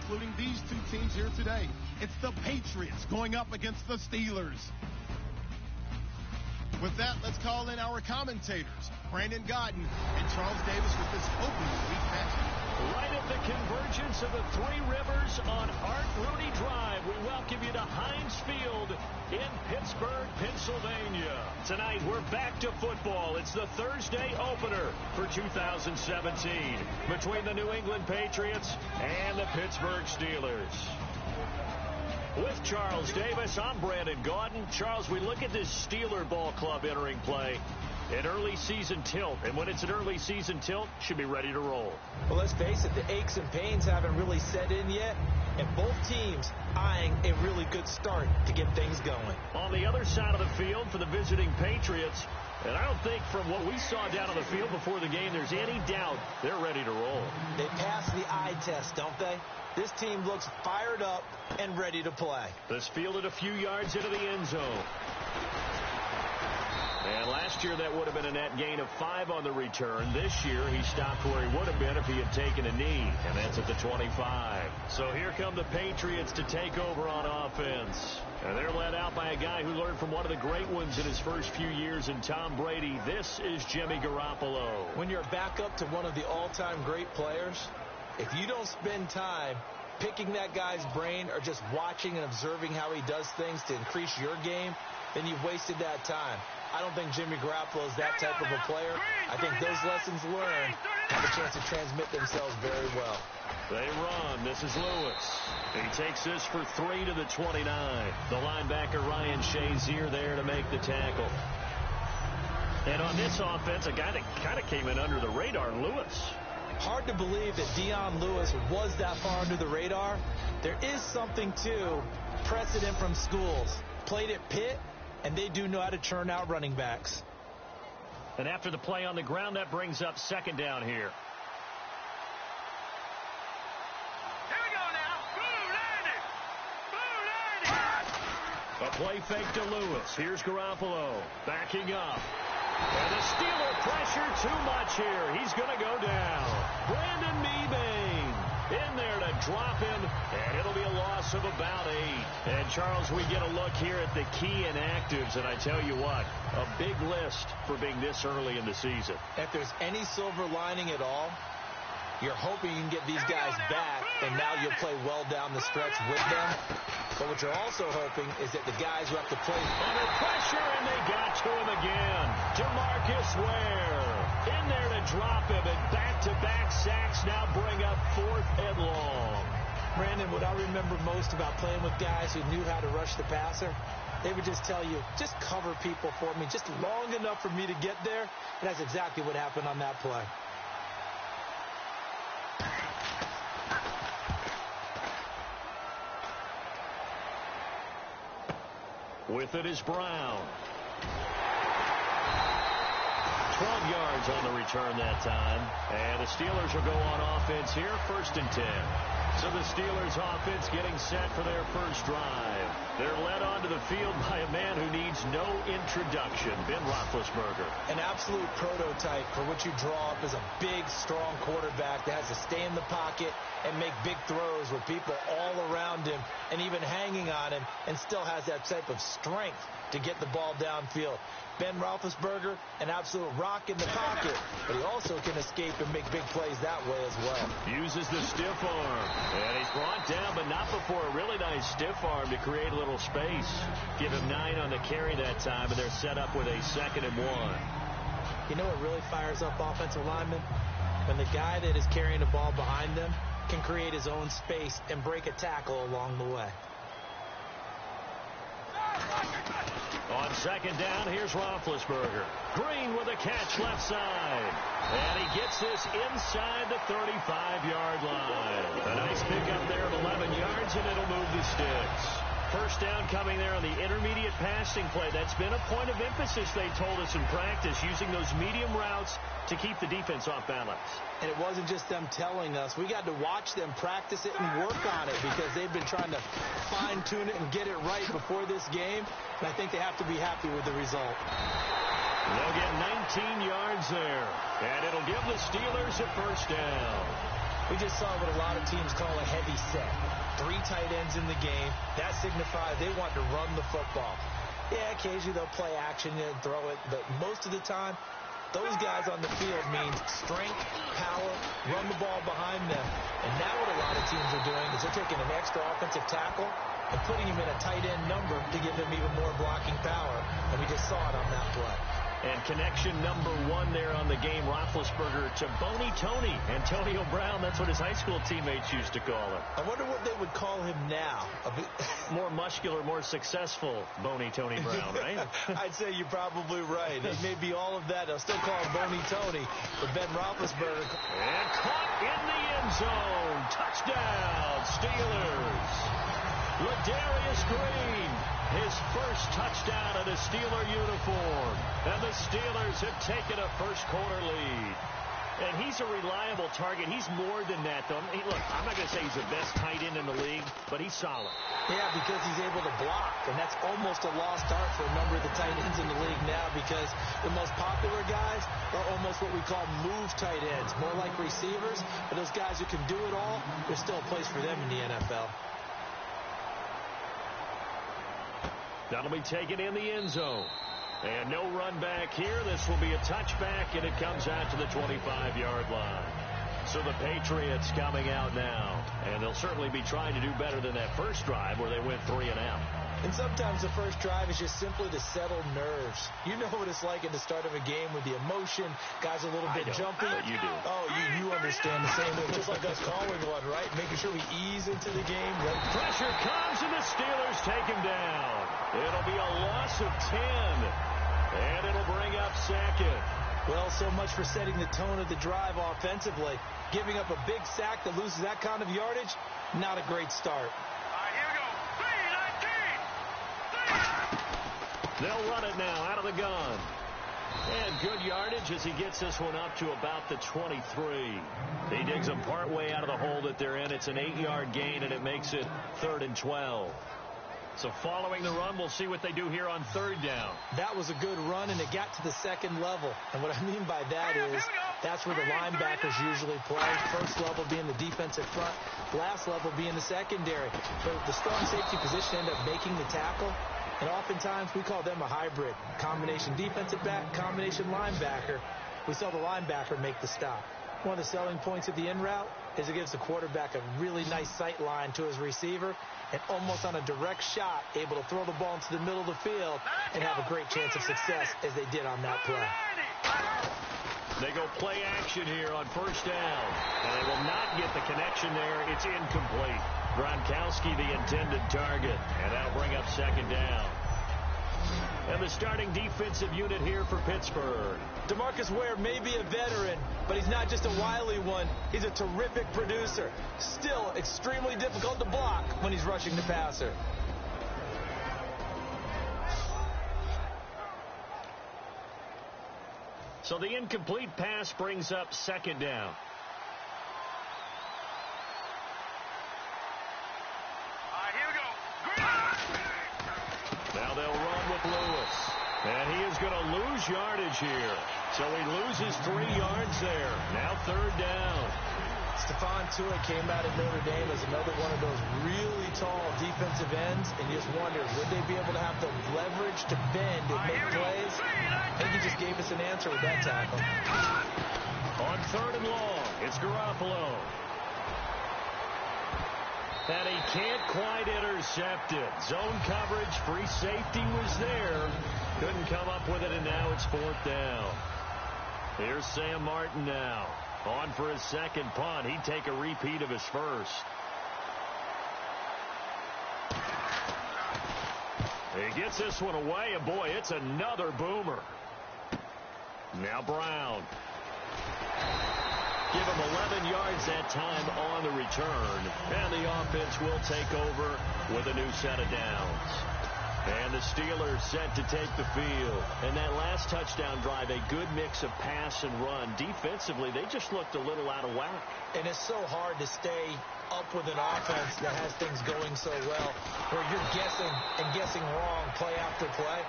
including these two teams here today. It's the Patriots going up against the Steelers. With that, let's call in our commentators, Brandon Godden and Charles Davis, with this opening week matchup. Right at the convergence of the Three Rivers on Art Rooney Drive, we welcome you to Heinz Field in Pittsburgh, Pennsylvania. Tonight, we're back to football. It's the Thursday opener for 2017 between the New England Patriots and the Pittsburgh Steelers. With Charles Davis, I'm Brandon Gaudin. Charles, we look at this Steeler ball club entering play. An early season tilt, and when it's an early season tilt, should be ready to roll. Well, let's face it, the aches and pains haven't really set in yet, and both teams eyeing a really good start to get things going. On the other side of the field for the visiting Patriots, and I don't think from what we saw down on the field before the game there's any doubt they're ready to roll. They passed the eye test, don't they? This team looks fired up and ready to play. This fielded a few yards into the end zone. And last year that would have been a net gain of 5 on the return. This year he stopped where he would have been if he had taken a knee, and that's at the 25. So here come the Patriots to take over on offense. And they're led out by a guy who learned from one of the great ones in his first few years in Tom Brady. This is Jimmy Garoppolo. When you're back up to one of the all-time great players, if you don't spend time picking that guy's brain or just watching and observing how he does things to increase your game, then you've wasted that time. I don't think Jimmy Garoppolo is that type of a player. I think those lessons learned have a chance to transmit themselves very well. They run. This is Lewis. He takes this for 3 to the 29. The linebacker Ryan Shazier there to make the tackle. And on this offense, a guy that kind of came in under the radar, Lewis. Hard to believe that Dion Lewis was that far under the radar. There is something to precedent from schools. Played at Pitt, and they do know how to churn out running backs. And after the play on the ground, that brings up second down here. Here we go now. A play fake to Lewis. Here's Garoppolo backing up. And the Steeler pressure too much here. He's going to go down. Brandon Mebane in there to drop him, and it'll be a loss of about 8. And, Charles, we get a look here at the key inactives, and I tell you what, a big list for being this early in the season. If there's any silver lining at all, you're hoping you can get these guys back, and now you'll play well down the stretch with them. But what you're also hoping is that the guys who have to play under pressure, and they got to him again. DeMarcus Ware in there to drop him, and back-to-back sacks now bring up 4th and long. Brandon, what I remember most about playing with guys who knew how to rush the passer, they would just tell you, just cover people for me, just long enough for me to get there. And that's exactly what happened on that play. With it is Brown. 12 yards on the return that time. And the Steelers will go on offense here, 1st and 10. So the Steelers offense getting set for their first drive. They're led onto the field by a man who needs no introduction, Ben Roethlisberger. An absolute prototype for what you draw up as a big, strong quarterback that has to stay in the pocket and make big throws with people all around him and even hanging on him, and still has that type of strength to get the ball downfield. Ben Roethlisberger, an absolute rock in the pocket, but he also can escape and make big plays that way as well. Uses the stiff arm, and he's brought down, but not before a really nice stiff arm to create a little space. Give him 9 on the carry that time, and they're set up with a 2nd and 1. You know what really fires up offensive linemen? When the guy that is carrying the ball behind them can create his own space and break a tackle along the way. On 2nd down, here's Roethlisberger. Green with a catch left side. And he gets this inside the 35-yard line. A nice pickup there of 11 yards, and it'll move the sticks. First down coming there on the intermediate passing play. That's been a point of emphasis, they told us in practice, using those medium routes to keep the defense off balance. And it wasn't just them telling us. We got to watch them practice it and work on it, because they've been trying to fine-tune it and get it right before this game. And I think they have to be happy with the result. They'll get 19 yards there. And it'll give the Steelers a first down. We just saw what a lot of teams call a heavy set. 3 tight ends in the game. That signifies they want to run the football. Yeah, occasionally they'll play action and throw it, but most of the time, those guys on the field means strength, power, run the ball behind them. And now what a lot of teams are doing is they're taking an extra offensive tackle and putting him in a tight end number to give him even more blocking power. And we just saw it on that play. And connection number 1 there on the game, Roethlisberger to Boney Tony. Antonio Brown, that's what his high school teammates used to call him. I wonder what they would call him now. More muscular, more successful Boney Tony Brown, right? I'd say you're probably right. It may be all of that. They'll still call him Boney Tony. But Ben Roethlisberger. And caught in the end zone. Touchdown, Steelers. Ladarius Green, his first touchdown in a Steeler uniform. And the Steelers have taken a first-quarter lead. And he's a reliable target. He's more than that, though. Look, I'm not going to say he's the best tight end in the league, but he's solid. Yeah, because he's able to block, and that's almost a lost art for a number of the tight ends in the league now because the most popular guys are almost what we call move tight ends, more like receivers. But those guys who can do it all, there's still a place for them in the NFL. That'll be taken in the end zone. And no run back here. This will be a touchback, and it comes out to the 25-yard line. So the Patriots coming out now. And they'll certainly be trying to do better than that first drive where they went 3 and out. And sometimes the first drive is just simply to settle nerves. You know what it's like at the start of a game with the emotion. Guys a little bit jumpy. But you do. Oh, you understand the same way. Just like us calling one, right? Making sure we ease into the game. Right? Pressure comes, and the Steelers take him down. It'll be a loss of 10. And it'll bring up second. Well, so much for setting the tone of the drive offensively. Giving up a big sack that loses that kind of yardage, not a great start. They'll run it now out of the gun. And good yardage as he gets this one up to about the 23. He digs them partway out of the hole that they're in. It's an 8-yard gain, and it makes it 3rd and 12. So following the run, we'll see what they do here on 3rd down. That was a good run, and it got to the 2nd level. And what I mean by that is that's where the linebackers usually play. First level being the defensive front, last level being the secondary. But the strong safety position ended up making the tackle. And oftentimes we call them a hybrid. Combination defensive back, combination linebacker. We saw the linebacker make the stop. One of the selling points of the in route is it gives the quarterback a really nice sight line to his receiver and almost on a direct shot able to throw the ball into the middle of the field and have a great chance of success as they did on that play. They go play action here on 1st down. And they will not get the connection there. It's incomplete. Gronkowski the intended target. And that'll bring up 2nd down. And the starting defensive unit here for Pittsburgh. DeMarcus Ware may be a veteran, but he's not just a wily one. He's a terrific producer. Still extremely difficult to block when he's rushing the passer. So the incomplete pass brings up 2nd down. Now they'll run with Lewis. And he is going to lose yardage here. So he loses 3 yards there. Now 3rd down. Stephon Tuitt came out of Notre Dame as another one of those really tall defensive ends, and you just wondered, would they be able to have the leverage to bend and make plays? I think he just gave us an answer with that tackle. On 3rd and long, it's Garoppolo. And he can't quite intercept it. Zone coverage, free safety was there. Couldn't come up with it, and now it's 4th down. Here's Sam Martin now. On for his 2nd punt. He'd take a repeat of his first. He gets this one away, and boy, it's another boomer. Now Brown. Give him 11 yards that time on the return. And the offense will take over with a new set of downs. And the Steelers set to take the field. And that last touchdown drive, a good mix of pass and run. Defensively, they just looked a little out of whack. And it's so hard to stay up with an offense that has things going so well, where you're guessing and guessing wrong play after play.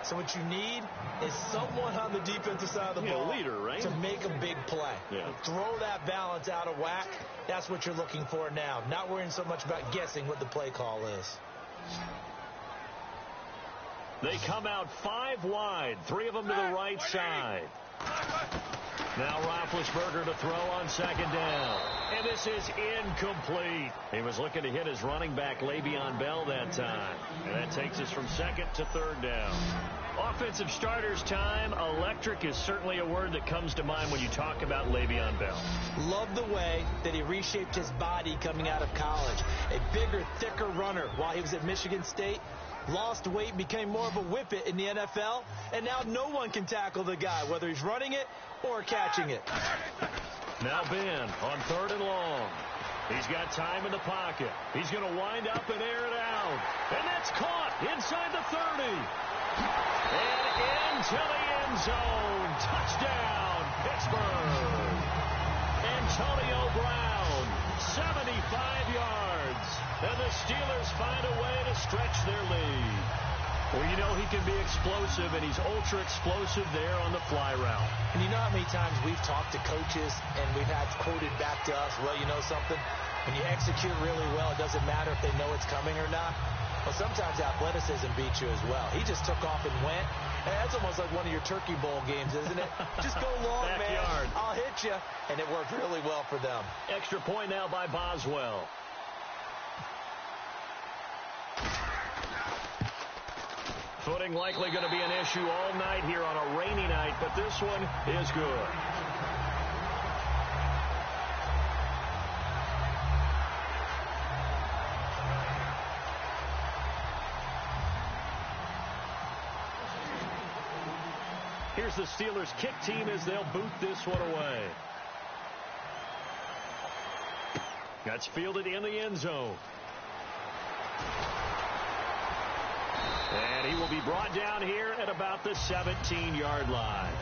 So what you need is someone on the defensive side of the ball leader, right? to make a big play. Yeah. Throw that balance out of whack. That's what you're looking for now. Not worrying so much about guessing what the play call is. They come out 5 wide, 3 of them to the right side. Now Roethlisberger to throw on 2nd down. And this is incomplete. He was looking to hit his running back, Le'Veon Bell, that time. And that takes us from 2nd to 3rd down. Offensive starters time. Electric is certainly a word that comes to mind when you talk about Le'Veon Bell. Love the way that he reshaped his body coming out of college. A bigger, thicker runner while he was at Michigan State. Lost weight, became more of a whippet in the NFL, and now no one can tackle the guy, whether he's running it or catching it. Now Ben on 3rd and long. He's got time in the pocket. He's going to wind up and air it out. And that's caught inside the 30. And into the end zone. Touchdown, Pittsburgh. Antonio Brown, 75 yards. And the Steelers find a way to stretch their lead. Well, you know he can be explosive, and he's ultra-explosive there on the fly route. And you know how many times we've talked to coaches, and we've had quoted back to us, well, you know something? When you execute really well, it doesn't matter if they know it's coming or not. Well, sometimes athleticism beats you as well. He just took off and went. And that's almost like one of your Turkey Bowl games, isn't it? Just go long, Backyard. man. I'll hit you. And it worked really well for them. Extra point now by Boswell. Footing likely going to be an issue all night here on a rainy night, but this one is good. Here's the Steelers kick team as they'll boot this one away. That's fielded in the end zone. And he will be brought down here at about the 17-yard line.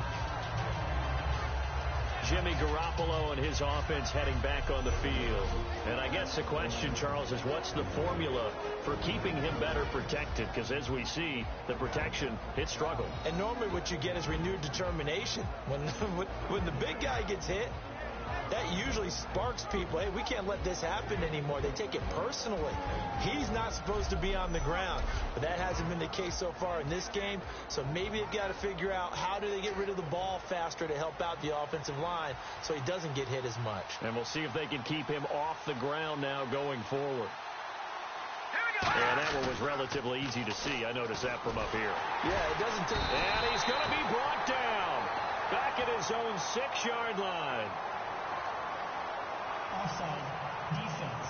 Jimmy Garoppolo and his offense heading back on the field. And I guess the question, Charles, is what's the formula for keeping him better protected? Because as we see, the protection, it struggled. And normally what you get is renewed determination. When the big guy gets hit, that usually sparks people. Hey, we can't let this happen anymore. They take it personally. He's not supposed to be on the ground. But that hasn't been the case so far in this game. So maybe they've got to figure out how do they get rid of the ball faster to help out the offensive line so he doesn't get hit as much. And we'll see if they can keep him off the ground now going forward. And that one was relatively easy to see. I noticed that from up here. Yeah, it doesn't take... And he's going to be brought down back at his own 6-yard line. Offside, defense.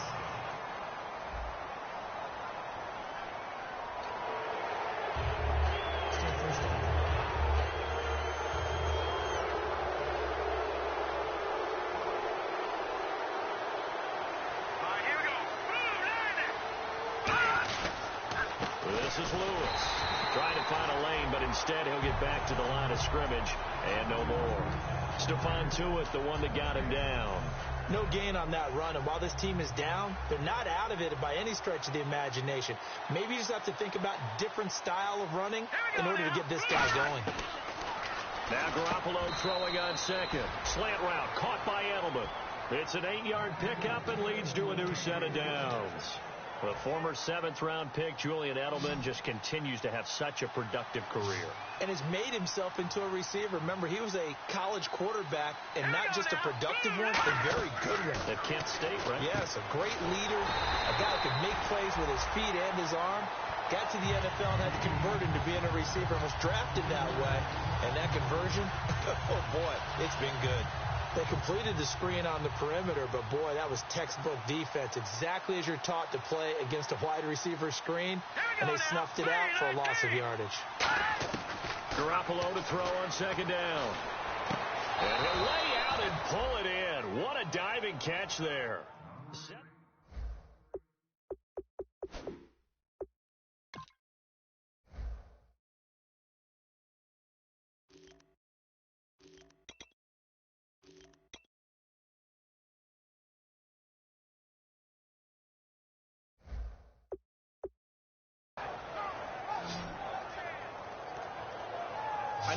Still first down. All right, here we go. This is Lewis trying to find a lane, but instead he'll get back to the line of scrimmage and no more. Stephon Tuitt, the one that got him down. No gain on that run, and while this team is down, they're not out of it by any stretch of the imagination. Maybe you just have to think about different style of running in order to get this guy going. Now Garoppolo throwing on 2nd. Slant route caught by Edelman. It's an 8-yard pickup and leads to a new set of downs. The former 7th-round pick, Julian Edelman, just continues to have such a productive career. And has made himself into a receiver. Remember, he was a college quarterback, and not just a productive one, a very good one. At Kent State, right? Yes, a great leader, a guy who could make plays with his feet and his arm. Got to the NFL and had to convert into being a receiver and was drafted that way. And that conversion, oh boy, it's been good. They completed the screen on the perimeter, but boy, that was textbook defense. Exactly as you're taught to play against a wide receiver screen, and they snuffed it out for a loss of yardage. Garoppolo to throw on 2nd down. And he'll lay out and pull it in. What a diving catch there.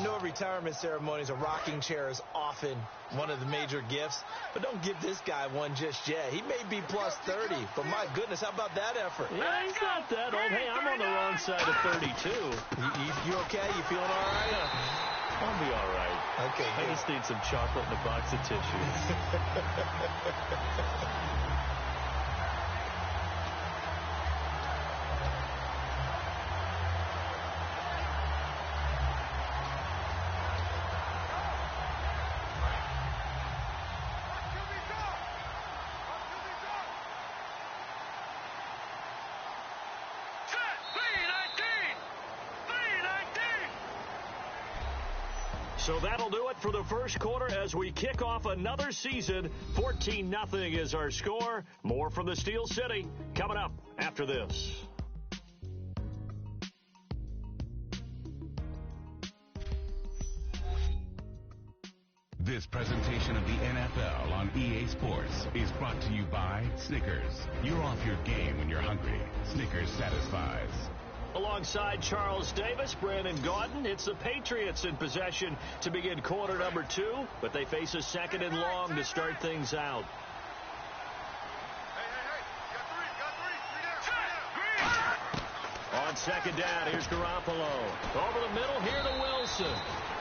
know retirement ceremonies, a rocking chair is often one of the major gifts, but don't give this guy one just yet. He may be plus 30, but my goodness, how about that effort? Yeah, he's not that old. Hey, I'm on the wrong side of 32. You okay? You feeling all right? I'll be all right. Okay, I just need some chocolate and a box of tissues. So that'll do it for the first quarter as we kick off another season. 14-0 is our score. More from the Steel City coming up after this. This presentation of the NFL on EA Sports is brought to you by Snickers. You're off your game when you're hungry. Snickers satisfies. Alongside Charles Davis, Brandon Gaudin, it's the Patriots in possession to begin quarter number 2, but they face a second and long to start things out. On second down, here's Garoppolo. Over the middle, here to Wilson.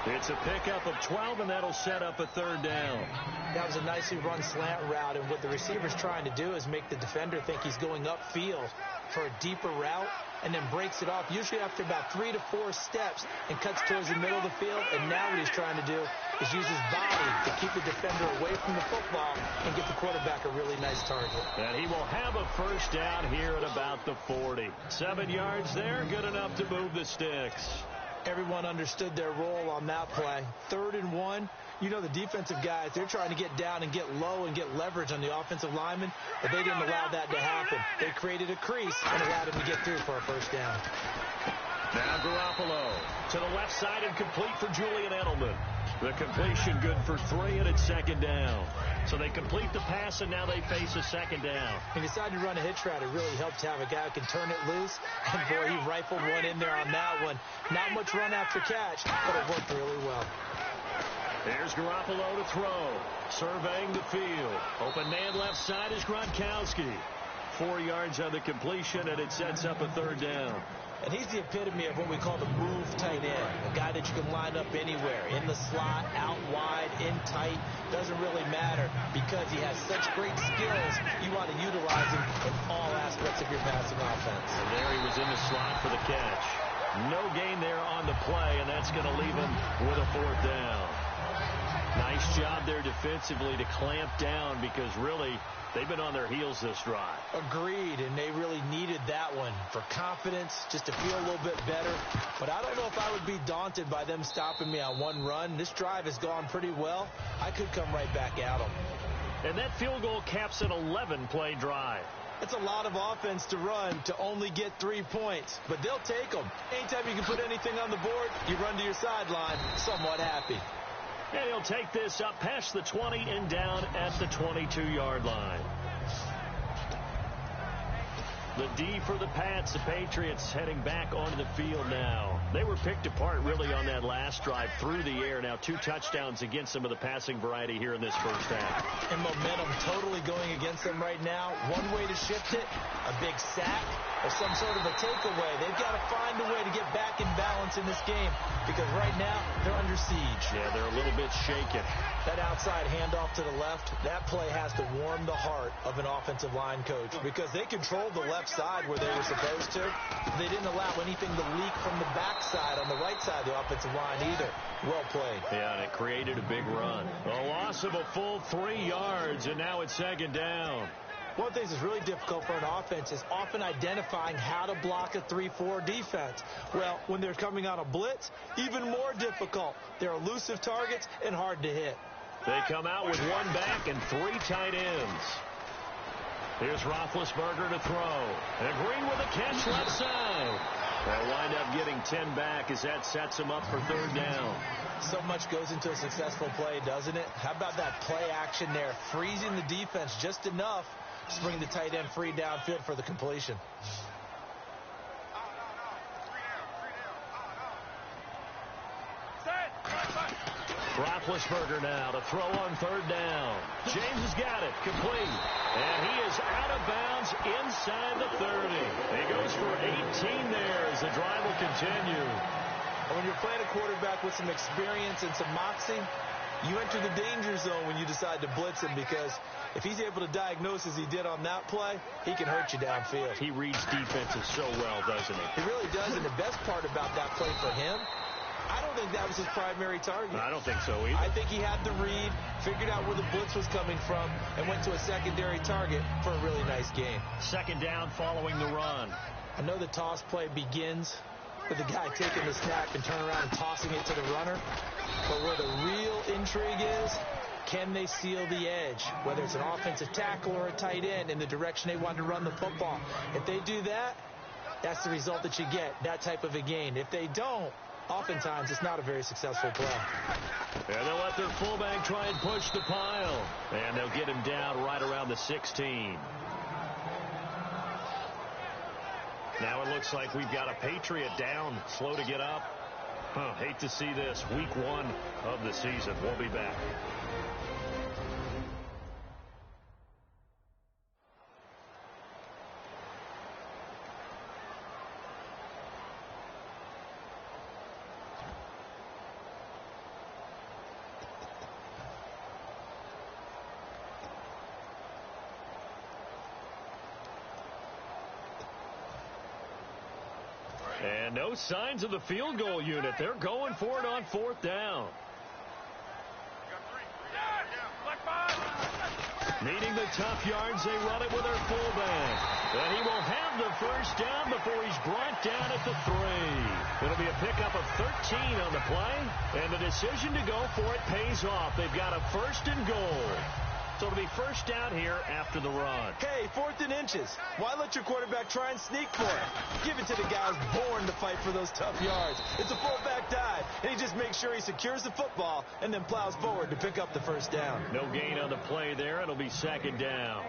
It's a pickup of 12, and that'll set up a third down. That was a nicely run slant route, and what the receiver's trying to do is make the defender think he's going upfield for a deeper route, and then breaks it off, usually after about 3 to 4 steps, and cuts towards the middle of the field. And now what he's trying to do is use his body to keep the defender away from the football and get the quarterback a really nice target. And he will have a first down here at about the 40. 7 yards there, good enough to move the sticks. Everyone understood their role on that play. 3rd and 1. You know, the defensive guys, they're trying to get down and get low and get leverage on the offensive lineman, but they didn't allow that to happen. They created a crease and allowed him to get through for a first down. Now Garoppolo to the left side and complete for Julian Edelman. The completion good for 3, and it's second down. So they complete the pass, and now they face a second down. He decided to run a hitch route. It really helped to have a guy who can turn it loose. And, boy, he rifled one in there on that one. Not much run after catch, but it worked really well. Here's Garoppolo to throw. Surveying the field. Open man left side is Gronkowski. 4 yards on the completion, and it sets up a third down. And he's the epitome of what we call the move tight end. A guy that you can line up anywhere. In the slot, out wide, in tight. Doesn't really matter because he has such great skills. You want to utilize him in all aspects of your passing offense. And there he was in the slot for the catch. No gain there on the play, and that's going to leave him with a fourth down. Nice job there defensively to clamp down because really they've been on their heels this drive. Agreed, and they really needed that one for confidence, just to feel a little bit better. But I don't know if I would be daunted by them stopping me on one run. This drive has gone pretty well. I could come right back at them. And that field goal caps an 11-play drive. It's a lot of offense to run to only get 3 points, but they'll take them. Anytime you can put anything on the board, you run to your sideline somewhat happy. And he'll take this up past the 20 and down at the 22-yard line. The D for the Pats. The Patriots heading back onto the field now. They were picked apart really on that last drive through the air. Now 2 touchdowns against some of the passing variety here in this first half. And momentum totally going against them right now. One way to shift it, a big sack or some sort of a takeaway. They've got to find a way to get back in balance in this game because right now they're under siege. Yeah, they're a little bit shaken. That outside handoff to the left, that play has to warm the heart of an offensive line coach because they controlled the left side where they were supposed to. They didn't allow anything to leak from the backside on the right side of the offensive line either. Well played. Yeah, and it created a big run. A loss of a full 3 yards, and now it's second down. One of the things that's really difficult for an offense is often identifying how to block a 3-4 defense. Well, when they're coming on a blitz, even more difficult. They're elusive targets and hard to hit. They come out with 1 back and 3 tight ends. Here's Roethlisberger to throw. And Green with a catch left side. They'll wind up getting 10 back as that sets them up for third down. So much goes into a successful play, doesn't it? How about that play action there? Freezing the defense just enough to bring the tight end free downfield for the completion. Set. Roethlisberger now to throw on third down. James has got it. Complete. And he is out of bounds inside the 30. He goes for 18 there as the drive will continue. When you're playing a quarterback with some experience and some moxie, you enter the danger zone when you decide to blitz him, because if he's able to diagnose as he did on that play, he can hurt you downfield. He reads defenses so well, doesn't he? He really does, and the best part about that play for him, I don't think that was his primary target. I don't think so either. I think he had the read, figured out where the blitz was coming from, and went to a secondary target for a really nice game. Second down following the run. I know the toss play begins with the guy taking the snap and turning around and tossing it to the runner. But where the real intrigue is, can they seal the edge, whether it's an offensive tackle or a tight end, in the direction they want to run the football? If they do that, that's the result that you get, that type of a gain. If they don't, oftentimes it's not a very successful play. And they'll let their fullback try and push the pile. And they'll get him down right around the 16. Now it looks like we've got a Patriot down, slow to get up. Hate to see this. Week 1 of the season. We'll be back. And no signs of the field goal unit. They're going for it on fourth down. Needing the tough yards, they run it with their fullback. And he will have the first down before he's brought down at the 3. It'll be a pickup of 13 on the play. And the decision to go for it pays off. They've got a first and goal. So it'll be first down here after the run. Hey, 4th and inches. Why let your quarterback try and sneak for it? Give it to the guy who's born to fight for those tough yards. It's a fullback dive, and he just makes sure he secures the football and then plows forward to pick up the first down. No gain on the play there. It'll be second down.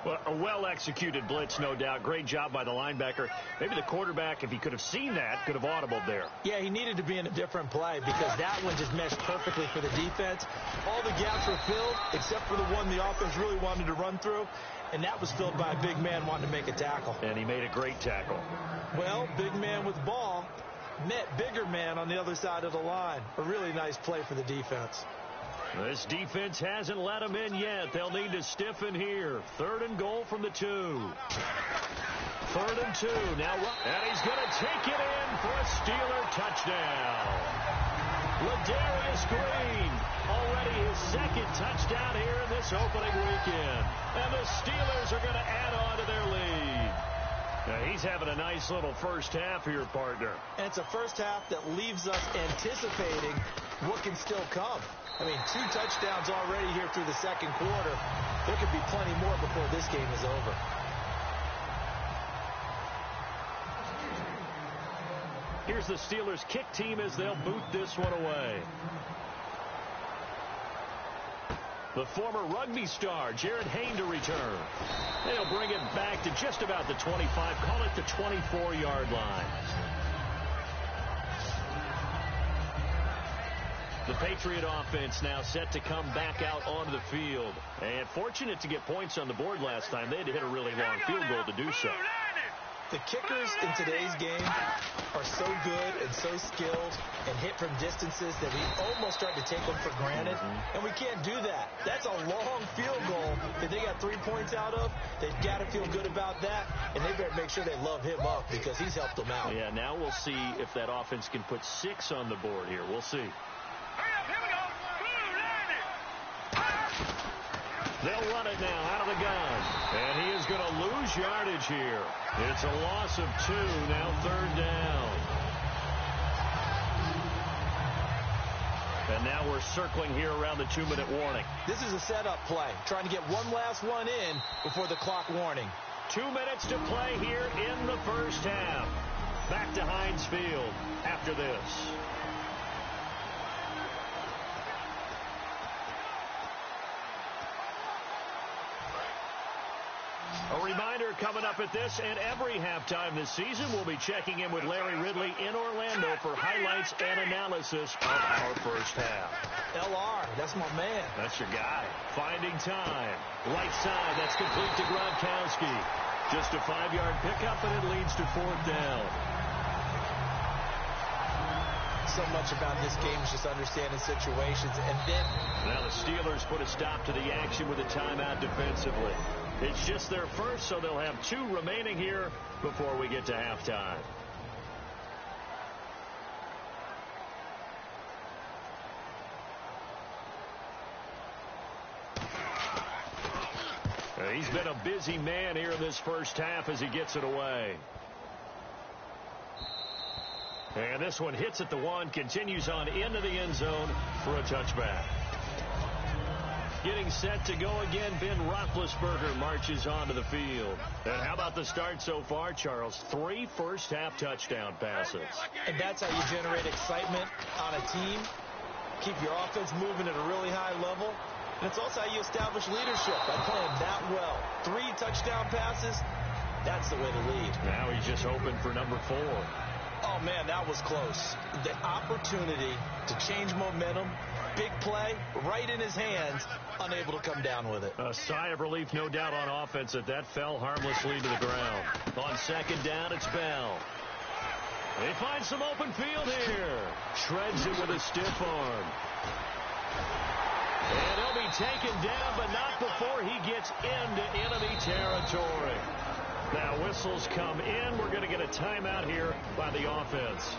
Well, a well-executed blitz, no doubt. Great job by the linebacker. Maybe the quarterback, if he could have seen that, could have audibled there. Yeah, he needed to be in a different play because that one just meshed perfectly for the defense. All the gaps were filled except for the one the offense really wanted to run through, and that was filled by a big man wanting to make a tackle. And he made a great tackle. Well, big man with ball met bigger man on the other side of the line. A really nice play for the defense. This defense hasn't let him in yet. They'll need to stiffen here. 3rd and goal from the 2. 3rd and 2. Now, and he's going to take it in for a Steeler touchdown. Ladarius Green, already his 2nd touchdown here in this opening weekend. And the Steelers are going to add on to their lead. Now, he's having a nice little first half here, partner. And it's a first half that leaves us anticipating what can still come. I mean, 2 touchdowns already here through the 2nd quarter. There could be plenty more before this game is over. Here's the Steelers kick team as they'll boot this one away. The former rugby star, Jared Hayne, to return. They'll bring it back to just about the 25, call it the 24-yard line. The Patriot offense now set to come back out onto the field. And fortunate to get points on the board last time. They had to hit a really long field goal to do so. The kickers in today's game are so good and so skilled and hit from distances that we almost start to take them for granted. And we can't do that. That's a long field goal that they got 3 points out of. They've got to feel good about that. And they better make sure they love him up because he's helped them out. Yeah, now we'll see if that offense can put 6 on the board here. We'll see. They'll run it now out of the gun. And he is going to lose yardage here. It's a loss of 2, now 3rd down. And now we're circling here around the 2-minute warning. This is a setup play, trying to get one last one in before the clock warning. 2 minutes to play here in the first half. Back to Heinz Field after this. A reminder coming up up at this and every halftime this season. We'll be checking in with Larry Ridley in Orlando for highlights and analysis of our first half. LR, that's my man. That's your guy. Finding time. Right side, that's complete to Gronkowski. Just a 5-yard pickup, and it leads to 4th down. So much about this game is just understanding situations. And then now the Steelers put a stop to the action with a timeout defensively. It's just their first, so they'll have 2 remaining here before we get to halftime. He's been a busy man here in this first half as he gets it away. And this one hits at the 1, continues on into the end zone for a touchback. Getting set to go again, Ben Roethlisberger marches onto the field. And how about the start so far, Charles? 3 first-half touchdown passes. And that's how you generate excitement on a team. Keep your offense moving at a really high level. And it's also how you establish leadership by playing that well. 3 touchdown passes, that's the way to lead. Now he's just hoping for number 4. Oh, man, that was close. The opportunity to change momentum, big play, right in his hands, unable to come down with it. A sigh of relief, no doubt, on offense that fell harmlessly to the ground. On 2nd down, it's Bell. They find some open field here. Shreds it with a stiff arm. And he'll be taken down, but not before he gets into enemy territory. Now whistles come in. We're going to get a timeout here by the offense.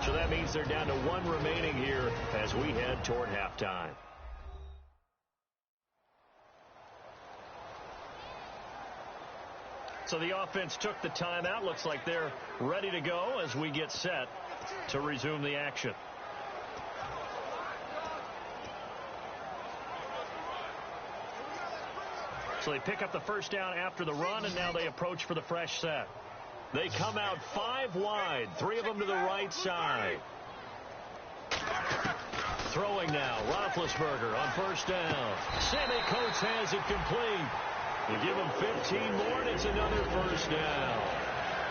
So that means they're down to 1 remaining here as we head toward halftime. So the offense took the timeout. Looks like they're ready to go as we get set to resume the action. So they pick up the first down after the run, and now they approach for the fresh set. They come out 5 wide, 3 of them to the right side. Throwing now, Roethlisberger on first down. Sammy Coates has it complete. You give him 15 more, and it's another first down.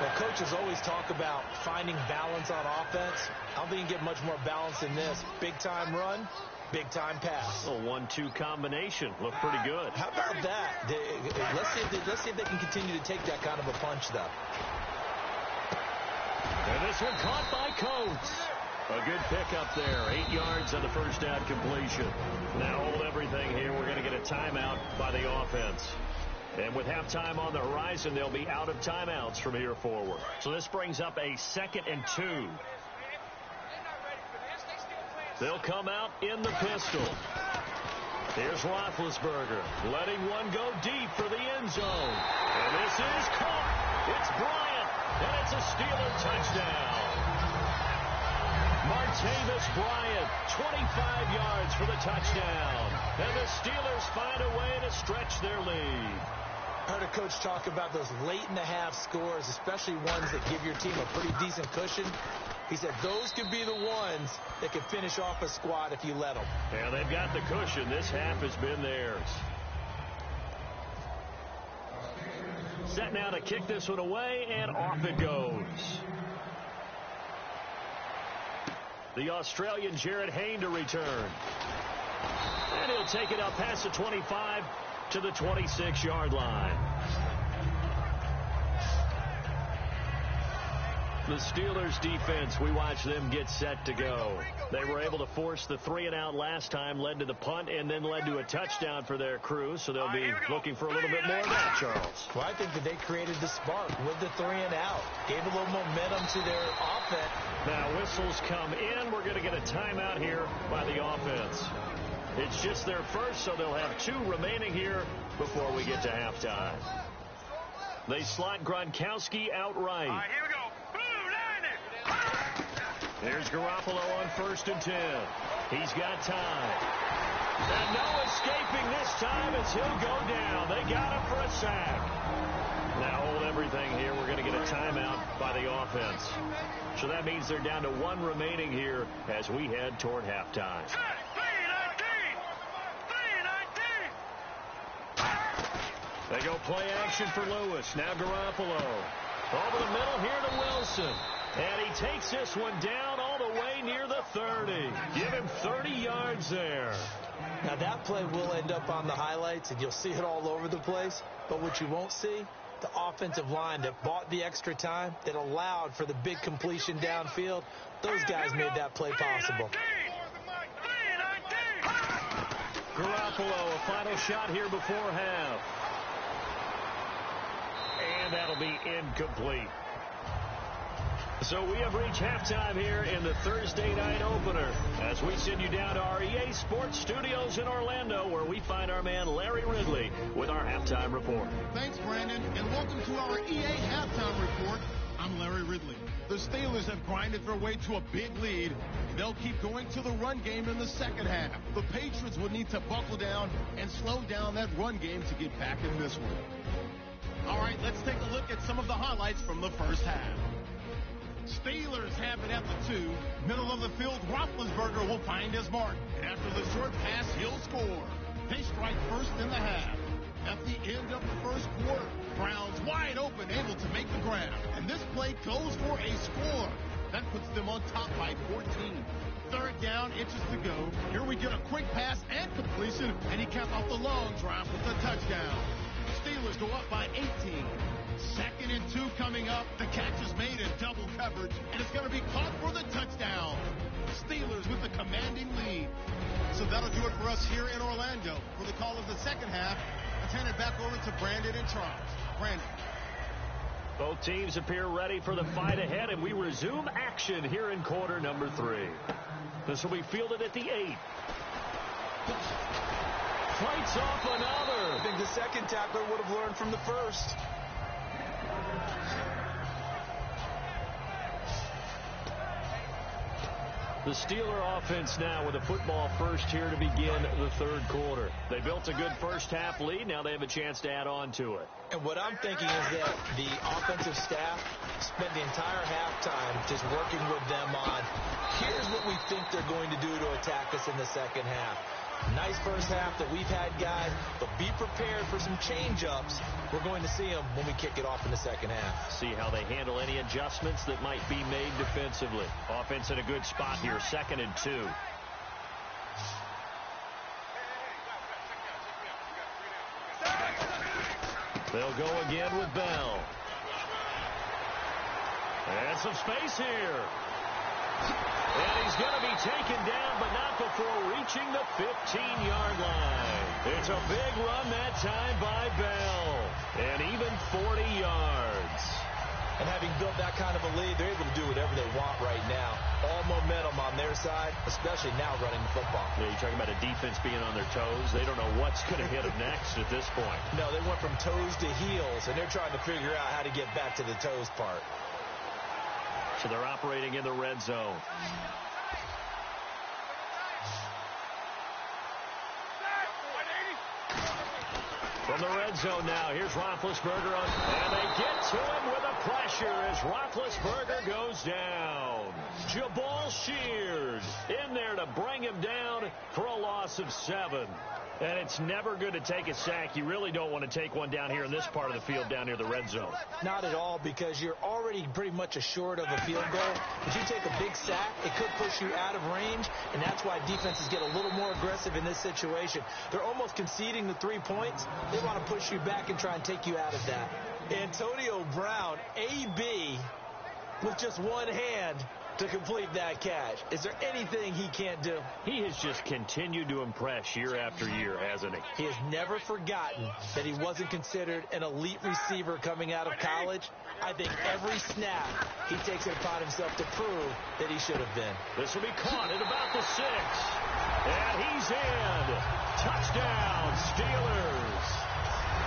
Well, coaches always talk about finding balance on offense. I don't think you can get much more balance than this. Big-time run, big-time pass. A 1-2 combination. Looked pretty good. How about that? Let's see if they can continue to take that kind of a punch, though. And this one caught by Coates. A good pickup there. 8 yards on the first down completion. Now hold everything here. We're going to get a timeout by the offense. And with halftime on the horizon, they'll be out of timeouts from here forward. So this brings up a 2nd and 2. They'll come out in the pistol. Here's Roethlisberger, letting one go deep for the end zone. And this is caught. It's Bryant, and it's a Steeler touchdown. Martavis Bryant, 25 yards for the touchdown. And the Steelers find a way to stretch their lead. I heard a coach talk about those late-in-the-half scores, especially ones that give your team a pretty decent cushion. He said those could be the ones that could finish off a squad if you let them. Yeah, they've got the cushion. This half has been theirs. Set now to kick this one away, and off it goes. The Australian Jared Hayne to return. And he'll take it up past the 25 to the 26-yard line. The Steelers defense, we watch them get set to go. They were able to force the 3-and-out last time, led to the punt, and then led to a touchdown for their crew. So they'll be looking for a little bit more of that, Charles. Well, I think that they created the spark with the 3-and-out. Gave a little momentum to their offense. Now whistles come in. We're going to get a timeout here by the offense. It's just their first, so they'll have 2 remaining here before we get to halftime. They slot Gronkowski outright. All right, here we go. Here's Garoppolo on 1st and 10. He's got time. And no escaping this time as he'll go down. They got him for a sack. Now hold everything here. We're going to get a timeout by the offense. So that means they're down to 1 remaining here as we head toward halftime. They go play action for Lewis. Now Garoppolo. Over the middle here to Wilson. And he takes this one down all the way near the 30. Give him 30 yards there. Now that play will end up on the highlights, and you'll see it all over the place. But what you won't see, the offensive line that bought the extra time, that allowed for the big completion downfield, those guys made that play possible. Garoppolo, a final shot here before half. And that'll be incomplete. So we have reached halftime here in the Thursday night opener as we send you down to our EA Sports Studios in Orlando, where we find our man Larry Ridley with our halftime report. Thanks, Brandon, and welcome to our EA halftime report. I'm Larry Ridley. The Steelers have grinded their way to a big lead. They'll keep going to the run game in the second half. The Patriots will need to buckle down and slow down that run game to get back in this one. All right, let's take a look at some of the highlights from the first half. Steelers have it at the 2. Middle of the field, Roethlisberger will find his mark. After the short pass, he'll score. They strike first in the half. At the end of the first quarter, Browns wide open, able to make the grab. And this play goes for a score. That puts them on top by 14. Third down, inches to go. Here we get a quick pass and completion, and he capped off the long drive with a touchdown. Steelers go up by 18. 2nd and 2 coming up. The catch is made in double coverage, and it's going to be caught for the touchdown. Steelers with the commanding lead. So that'll do it for us here in Orlando. For the call of the second half, let's hand it back over to Brandon and Charles. Brandon. Both teams appear ready for the fight ahead, and we resume action here in quarter number 3. This will be fielded at the 8. Fights off another. I think the second tackler would have learned from the first. The Steeler offense now with a football first here to begin the third quarter. They built a good first half lead. Now they have a chance to add on to it. And what I'm thinking is that the offensive staff spent the entire halftime just working with them on, here's what we think they're going to do to attack us in the second half. Nice first half that we've had, guys, but be prepared for some change-ups. We're going to see them when we kick it off in the second half. See how they handle any adjustments that might be made defensively. Offense in a good spot here, 2nd and 2. They'll go again with Bell. And some space here. And he's going to be taken down, but not before reaching the 15-yard line. It's a big run that time by Bell. And even 40 yards. And having built that kind of a lead, they're able to do whatever they want right now. All momentum on their side, especially now running the football. Yeah, you're talking about a defense being on their toes. They don't know what's going to hit them next at this point. No, they went from toes to heels, and they're trying to figure out how to get back to the toes part. So they're operating in the red zone. From the red zone now, here's Roethlisberger on, and they get to him with a pressure as Roethlisberger goes down. Jabal Sheard in there to bring him down for a loss of 7. And it's never good to take a sack. You really don't want to take one down here in this part of the field down near the red zone. Not at all, because you're already pretty much assured of a field goal. If you take a big sack, it could push you out of range, and that's why defenses get a little more aggressive in this situation. They're almost conceding the 3 points. They want to push you back and try and take you out of that. Antonio Brown, AB, with just one hand to complete that catch. Is there anything he can't do? He has just continued to impress year after year, hasn't he? He has never forgotten that he wasn't considered an elite receiver coming out of college. I think every snap he takes it upon himself to prove that he should have been. This will be caught at about the 6. And he's in. Touchdown, Steelers.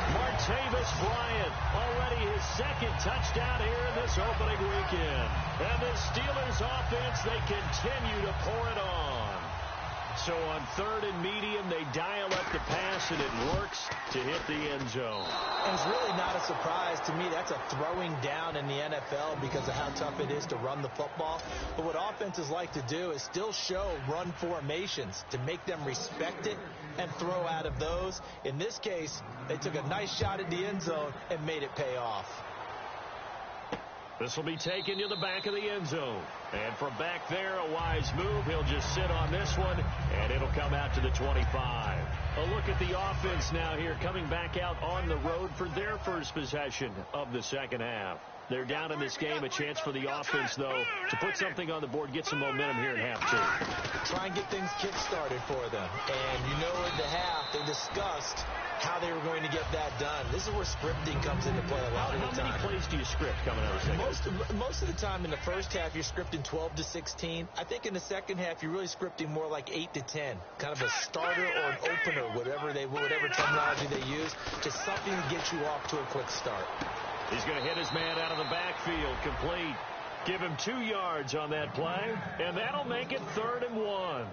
Martavis Bryant, already his 2nd touchdown here in this opening weekend. And the Steelers offense, they continue to pour it on. So on 3rd and medium, they dial up the pass, and it works to hit the end zone. And it's really not a surprise to me. That's a throwing down in the NFL because of how tough it is to run the football. But what offenses like to do is still show run formations to make them respect it and throw out of those. In this case, they took a nice shot at the end zone and made it pay off. This will be taken to the back of the end zone. And from back there, a wise move. He'll just sit on this one, and it'll come out to the 25. A look at the offense now here, coming back out on the road for their first possession of the second half. They're down in this game. A chance for the offense, though, to put something on the board, get some momentum here in half two. Try and get things kick-started for them. And you know in the half, they discussed how they were going to get that done. This is where scripting comes into play a lot of the time. How many plays do you script coming out of the second half? Most of the time in the first half, you're scripting 12 to 16. I think in the second half, you're really scripting more like 8 to 10. Kind of a starter or an opener, whatever terminology they use. Just something to get you off to a quick start. He's going to hit his man out of the backfield. Complete. Give him 2 yards on that play, and that'll make it 3rd and 1.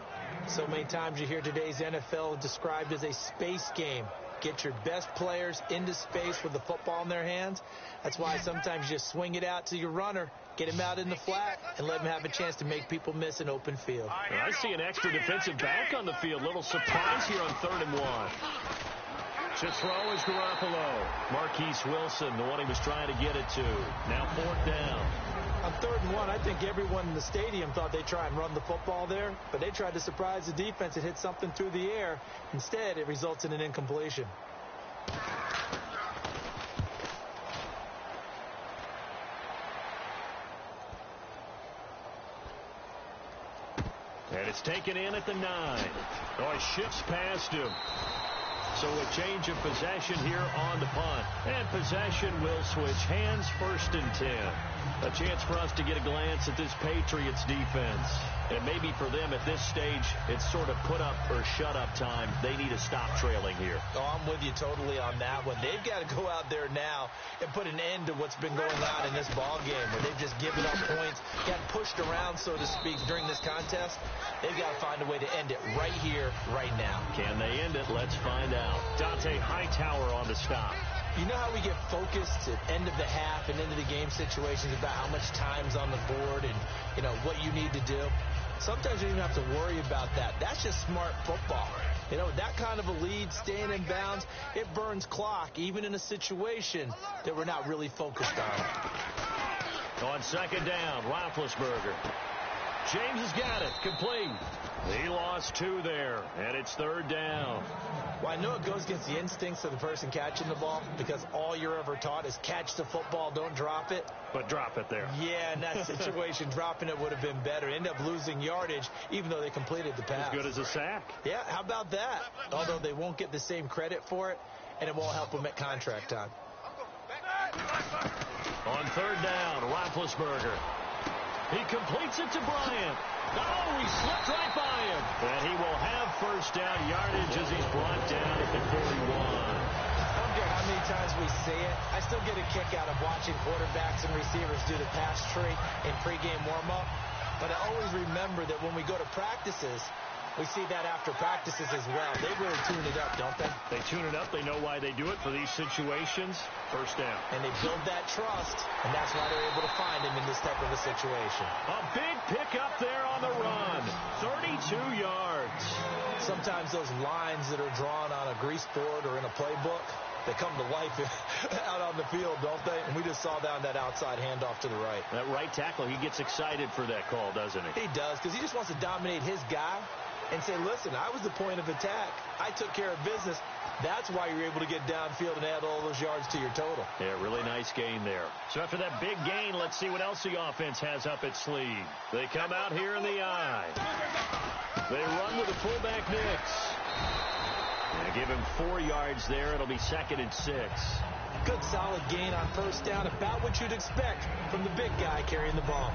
So many times you hear today's NFL described as a space game. Get your best players into space with the football in their hands. That's why sometimes you just swing it out to your runner, get him out in the flat, and let him have a chance to make people miss an open field. Well, I see an extra defensive back on the field. Little surprise here on 3rd and 1. To throw is Garoppolo. Marquise Wilson, the one he was trying to get it to. Now 4th down. On 3rd and 1, I think everyone in the stadium thought they'd try and run the football there, but they tried to surprise the defense and hit something through the air. Instead, it results in an incompletion. And it's taken in at the 9. Oh, he shifts past him. So a change of possession here on the punt. And possession will switch hands, 1st and 10. A chance for us to get a glance at this Patriots defense. And maybe for them at this stage, it's sort of put up or shut up time. They need to stop trailing here. Oh, I'm with you totally on that one. They've got to go out there now and put an end to what's been going on in this ball game where they've just given up points, got pushed around, so to speak, during this contest. They've got to find a way to end it right here, right now. Can they end it? Let's find out. Dante Hightower on the stop. You know how we get focused at end of the half and into the game situations about how much time's on the board and, you know, what you need to do? Sometimes you don't even have to worry about that. That's just smart football. You know, that kind of a lead, staying in bounds, it burns clock, even in a situation that we're not really focused on. On 2nd down, Roethlisberger. James has got it. Complete. He lost 2 there, and it's 3rd down. Well, I know it goes against the instincts of the person catching the ball because all you're ever taught is catch the football, don't drop it. But drop it there. Yeah, in that situation, dropping it would have been better. End up losing yardage, even though they completed the pass. As good as a sack. Yeah, how about that? Although they won't get the same credit for it, and it won't help them at contract time. On 3rd down, Roethlisberger. He completes it to Bryant. Oh, he slipped right by him. And he will have 1st down yardage as he's brought down at the 41. I don't care how many times we see it. I still get a kick out of watching quarterbacks and receivers do the pass tree in pregame warm-up. But I always remember that when we go to practices, we see that after practices as well. They really tune it up, don't they? They tune it up. They know why they do it for these situations. 1st down. And they build that trust, and that's why they're able to find him in this type of a situation. A big pickup there on the run. 32 yards. Sometimes those lines that are drawn on a grease board or in a playbook, they come to life out on the field, don't they? And we just saw down that outside handoff to the right. That right tackle, he gets excited for that call, doesn't he? He does, because he just wants to dominate his guy and say, listen, I was the point of attack. I took care of business. That's why you're able to get downfield and add all those yards to your total. Yeah, really nice gain there. So after that big gain, let's see what else the offense has up its sleeve. They come out here in the I. They run with the fullback Nix. And give him 4 yards there. It'll be 2nd and 6. Good solid gain on 1st down, about what you'd expect from the big guy carrying the ball.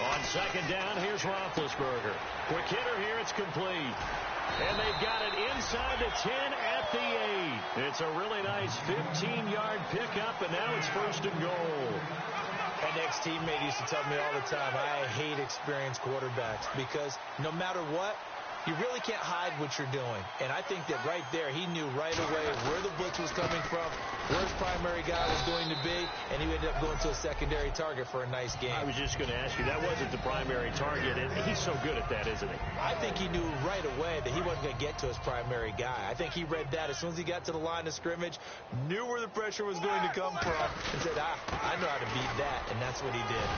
On 2nd down, here's Roethlisberger. Quick hitter here, it's complete. And they've got it inside the 10 at the 8. It's a really nice 15-yard pickup, and now it's 1st and goal. An ex-teammate used to tell me all the time, I hate experienced quarterbacks because no matter what, you really can't hide what you're doing. And I think that right there, he knew right away where the blitz was coming from, where his primary guy was going to be, and he ended up going to a secondary target for a nice game. I was just going to ask you, that wasn't the primary target, and he's so good at that, isn't he? I think he knew right away that he wasn't going to get to his primary guy. I think he read that as soon as he got to the line of scrimmage, knew where the pressure was going to come from, and said, I know how to beat that, and that's what he did.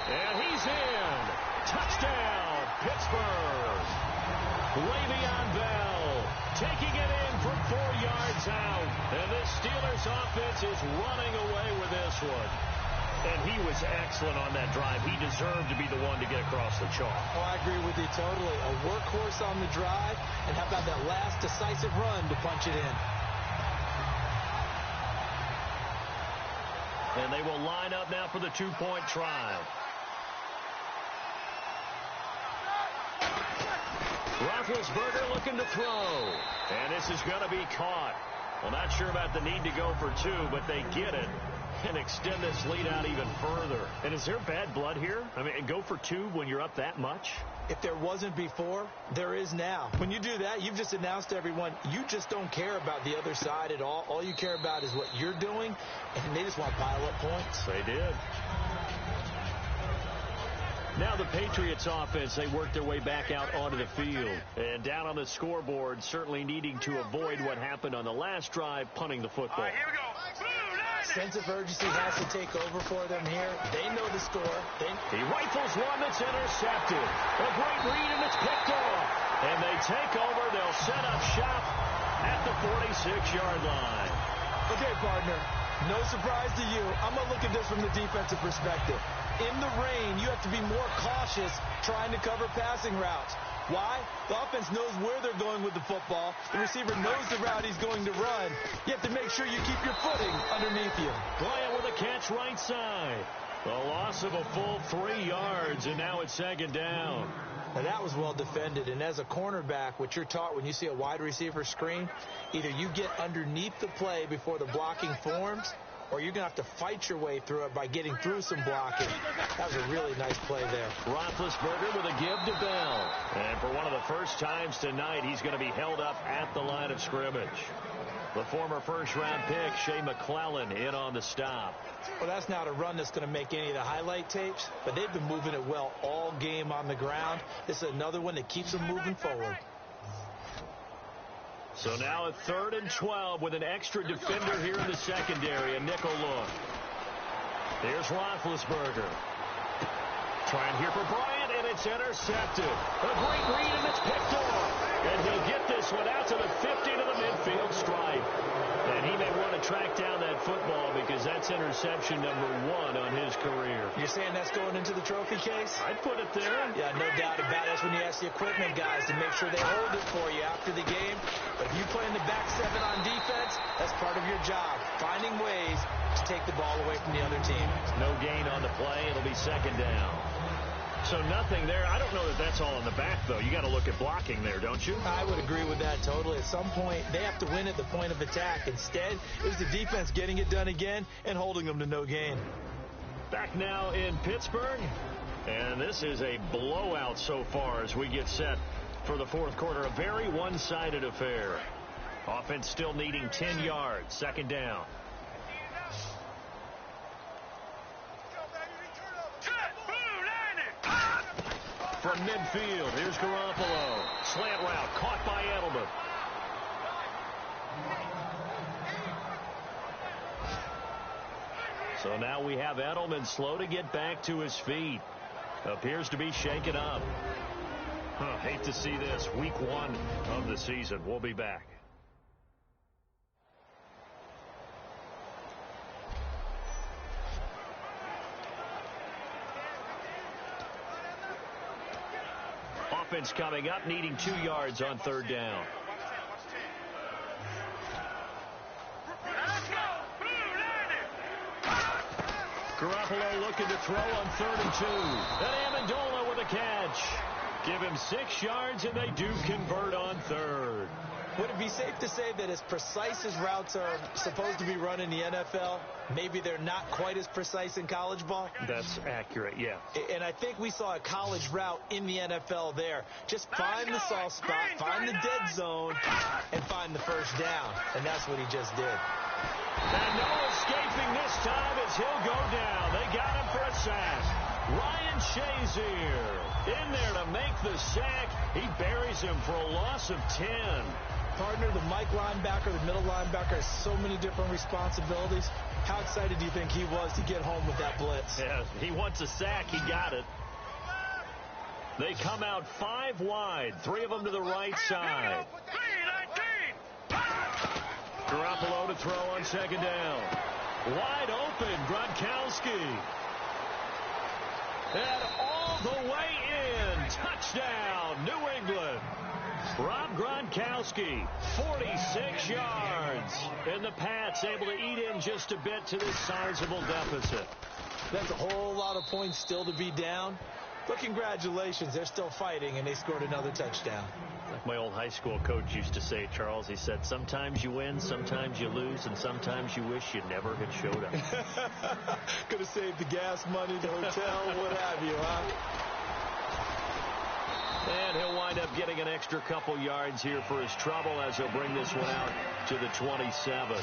And he's in. Touchdown, Pittsburgh. Le'Veon Bell taking it in from 4 yards out. And this Steelers offense is running away with this one. And he was excellent on that drive. He deserved to be the one to get across the chalk. Oh, I agree with you totally. A workhorse on the drive, and how about that last decisive run to punch it in? And they will line up now for the two-point try. Roethlisberger looking to throw. And this is going to be caught. Well, not sure about the need to go for two, but they get it and extend this lead out even further. And is there bad blood here? I mean, go for two when you're up that much? If there wasn't before, there is now. When you do that, you've just announced to everyone, you just don't care about the other side at all. All you care about is what you're doing, and they just want to pile up points. They did. Now the Patriots offense, they work their way back out onto the field. And down on the scoreboard, certainly needing to avoid what happened on the last drive, punting the football. Here we go. Sense of urgency has to take over for them here. They know the score. He rifles one that's intercepted. A great read, and it's picked off. And they take over. They'll set up shop at the 46-yard line. Okay, partner, no surprise to you. I'm going to look at this from the defensive perspective. In the rain, you have to be more cautious trying to cover passing routes. Why? The offense knows where they're going with the football. The receiver knows the route he's going to run. You have to make sure you keep your footing underneath you. Bryant with a catch right side. The loss of a full 3 yards, and now it's second down. Now, that was well defended, and as a cornerback, what you're taught when you see a wide receiver screen, either you get underneath the play before the blocking forms, or you're going to have to fight your way through it by getting through some blocking. That was a really nice play there. Roethlisberger with a give to Bell. And for one of the first times tonight, he's going to be held up at the line of scrimmage. The former first-round pick, Shea McClellan, in on the stop. Well, that's not a run that's going to make any of the highlight tapes, but they've been moving it well all game on the ground. This is another one that keeps them moving forward. So now at 3rd and 12 with an extra defender here in the secondary, a nickel look. Here's Roethlisberger. Trying here for Bryant, and it's intercepted. A great read, and it's picked off. And he'll get this one out to the 50 to the midfield stripe. And he may want to track down that football because that's interception number 1 on his career. You're saying that's going into the trophy case? I'd put it there. Yeah, no doubt about it. That's when you ask the equipment guys to make sure they hold it for you after the game. But if you play in the back 7 on defense, that's part of your job, finding ways to take the ball away from the other team. No gain on the play. It'll be second down. So nothing there. I don't know that that's all in the back, though. You got to look at blocking there, don't you? I would agree with that totally. At some point, they have to win at the point of attack. Instead, it was the defense getting it done again and holding them to no gain. Back now in Pittsburgh. And this is a blowout so far as we get set for the fourth quarter. A very one-sided affair. Offense still needing 10 yards. Second down. From midfield, here's Garoppolo. Slant route, caught by Edelman. So now we have Edelman slow to get back to his feet. Appears to be shaken up. Hate to see this. Week 1 of the season. We'll be back. Offense coming up, needing 2 yards on 3rd down. Garoppolo looking to throw on 3rd and 2. And Amendola with a catch. Give him 6 yards, and they do convert on 3rd. Would it be safe to say that as precise as routes are supposed to be run in the NFL, maybe they're not quite as precise in college ball? That's accurate, yeah. And I think we saw a college route in the NFL there. Just find the soft spot, find the dead zone, and find the first down. And that's what he just did. And no escaping this time as he'll go down. They got him for a sack. Ryan Shazier in there to make the sack. He buries him for a loss of 10. Partner, the Mike linebacker, the middle linebacker has so many different responsibilities. How excited do you think he was to get home with that blitz? Yeah, he wants a sack. He got it. They come out 5 wide, 3 of them to the right side. Garoppolo to throw on second down. Wide open, Gronkowski. And all the way in. Touchdown, New England. Rob Gronkowski, 46 yards. And the Pats able to eat in just a bit to this sizable deficit. That's a whole lot of points still to be down. But congratulations, they're still fighting, and they scored another touchdown. Like my old high school coach used to say, Charles, he said, sometimes you win, sometimes you lose, and sometimes you wish you never had showed up. Could have saved the gas money, the hotel, what have you, huh? And he'll wind up getting an extra couple yards here for his trouble as he'll bring this one out to the 27.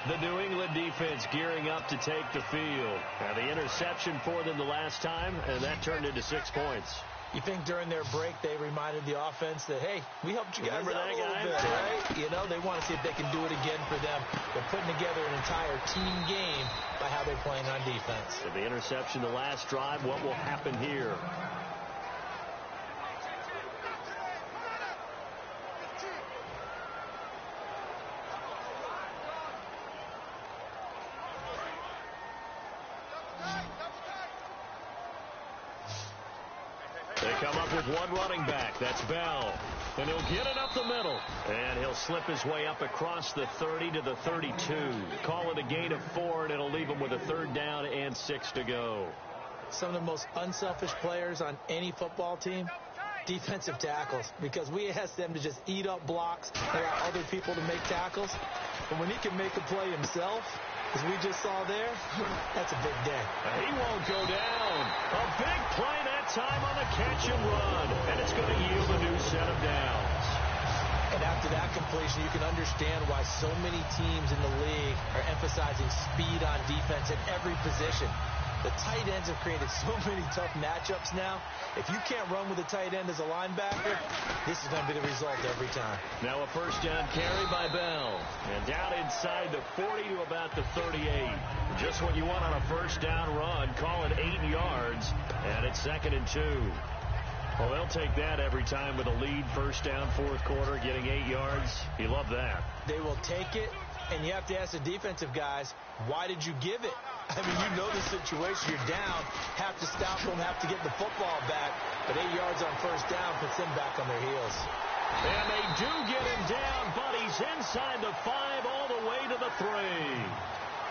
The New England defense gearing up to take the field. Now the interception for them the last time, and that turned into 6 points. You think during their break they reminded the offense that, hey, we helped you guys out a little bit, right? You know, they want to see if they can do it again for them. They're putting together an entire team game by how they're playing on defense. So the interception the last drive, what will happen here? They come up with one running back. That's Bell. And he'll get it up the middle. And he'll slip his way up across the 30 to the 32. Call it a gain of 4, and it'll leave him with a 3rd down and 6 to go. Some of the most unselfish players on any football team, defensive tackles, because we ask them to just eat up blocks, allow other people to make tackles. But when he can make a play himself, as we just saw there, that's a big day. He won't go down. A big play that time on the catch and run. And it's going to yield a new set of downs. And after that completion, you can understand why so many teams in the league are emphasizing speed on defense at every position. The tight ends have created so many tough matchups now. If you can't run with a tight end as a linebacker, this is going to be the result every time. Now a first down carry by Bell. And down inside the 40 to about the 38. Just what you want on a first down run. Call it 8 yards. And it's 2nd and 2. Well, they'll take that every time with a lead. First down, 4th quarter, getting 8 yards. You love that. They will take it. And you have to ask the defensive guys, why did you give it? I mean, you know the situation. You're down, have to stop them, have to get the football back. But 8 yards on first down puts them back on their heels. And they do get him down, but he's inside the 5 all the way to the 3.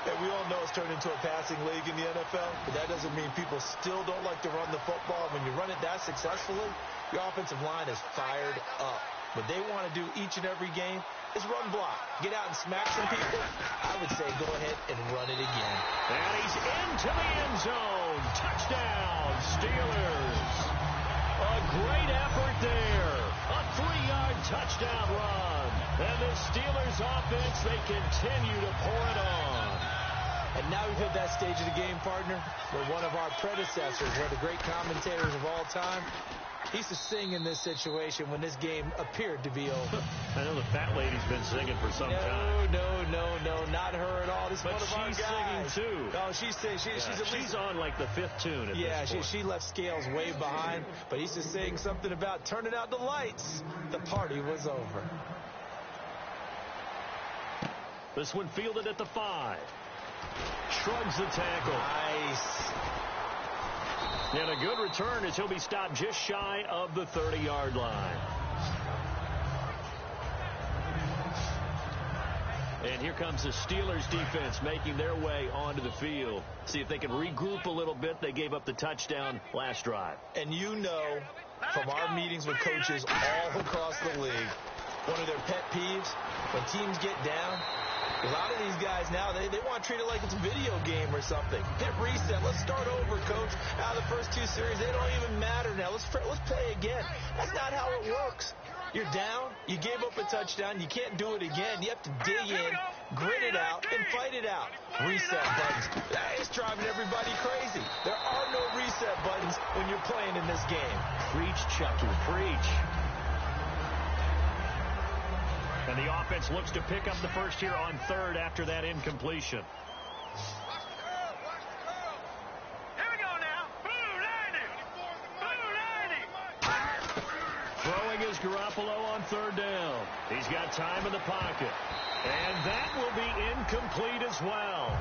And we all know it's turned into a passing league in the NFL, but that doesn't mean people still don't like to run the football. When you run it that successfully, your offensive line is fired up. What they want to do each and every game is run block. Get out and smack some people. I would say go ahead and run it again. And he's into the end zone. Touchdown, Steelers. A great effort there. A 3-yard touchdown run. And the Steelers offense, they continue to pour it on. And now we've hit that stage of the game, partner, where one of our predecessors, one of the great commentators of all time, he used to sing in this situation when this game appeared to be over. I know the fat lady's been singing for some time. No, not her at all. This is one of our guys. She's singing too. No, she's at least, she's on like the 5th tune at this point. She left Scales way behind, but he used to sing something about turning out the lights. The party was over. This one fielded at the 5. Shrugs the tackle. Nice. And a good return as he'll be stopped just shy of the 30-yard line. And here comes the Steelers defense making their way onto the field. See if they can regroup a little bit. They gave up the touchdown last drive. And you know from our meetings with coaches all across the league, one of their pet peeves, when teams get down, a lot of these guys now, they want to treat it like it's a video game or something. Hit reset. Let's start over, coach. Now the first two series, they don't even matter now. Let's play again. That's not how it works. You're down. You gave up a touchdown. You can't do it again. You have to dig in, grit it out, and fight it out. Reset buttons. That is driving everybody crazy. There are no reset buttons when you're playing in this game. Preach, Chucky. Preach. And the offense looks to pick up the first here on third after that incompletion. Here we go now. Throwing is Garoppolo on third down. He's got time in the pocket. And that will be incomplete as well.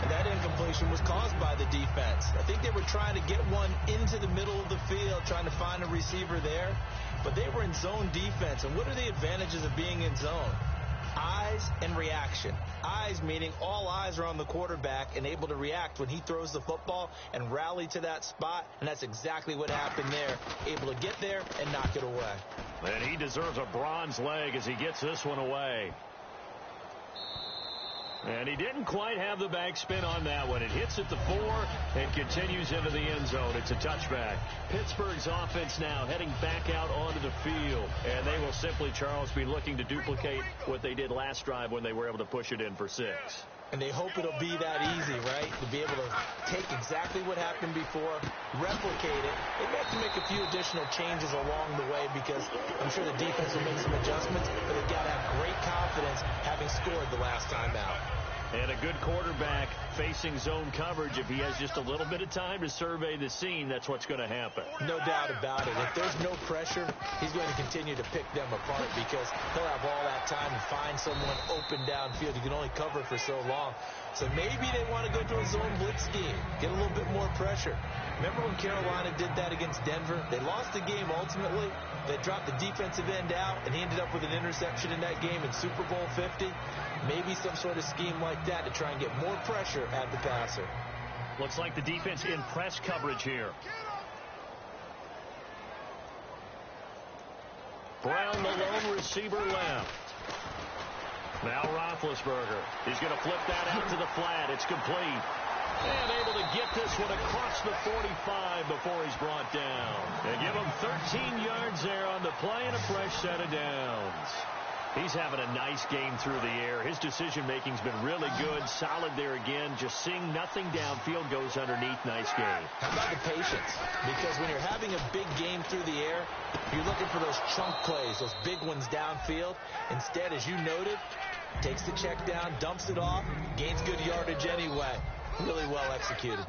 And that incompletion was caused by the defense. I think they were trying to get one into the middle of the field, trying to find a receiver there. But they were in zone defense. And what are the advantages of being in zone? Eyes and reaction. Eyes meaning all eyes are on the quarterback and able to react when he throws the football and rally to that spot. And that's exactly what happened there. Able to get there and knock it away. And he deserves a bronze leg as he gets this one away. And he didn't quite have the backspin on that one. It hits at the 4 and continues into the end zone. It's a touchback. Pittsburgh's offense now heading back out onto the field. And they will simply, Charles, be looking to duplicate what they did last drive when they were able to push it in for 6. And they hope it'll be that easy, right? To be able to take exactly what happened before, replicate it. They may have to make a few additional changes along the way because I'm sure the defense will make some adjustments, but they've got to have great confidence having scored the last time out. And a good quarterback facing zone coverage, if he has just a little bit of time to survey the scene, that's what's going to happen. No doubt about it. If there's no pressure, he's going to continue to pick them apart because he'll have all that time to find someone open downfield. He can only cover for so long. So maybe they want to go to a zone blitz scheme, get a little bit more pressure. Remember when Carolina did that against Denver? They lost the game ultimately. They dropped the defensive end out, and he ended up with an interception in that game in Super Bowl 50. Maybe some sort of scheme like that to try and get more pressure at the passer. Looks like the defense in press coverage here. Brown, the lone receiver, left. Now Roethlisberger. He's going to flip that out to the flat. It's complete. And able to get this one across the 45 before he's brought down. They give him 13 yards there on the play and a fresh set of downs. He's having a nice game through the air. His decision-making's been really good. Solid there again. Just seeing nothing downfield goes underneath. Nice game. How about the patience? Because when you're having a big game through the air, you're looking for those chunk plays, those big ones downfield. Instead, as you noted, takes the check down, dumps it off, gains good yardage anyway. Really well executed.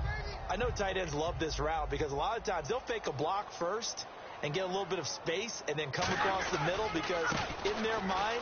I know tight ends love this route because a lot of times they'll fake a block first and get a little bit of space and then come across the middle because in their mind,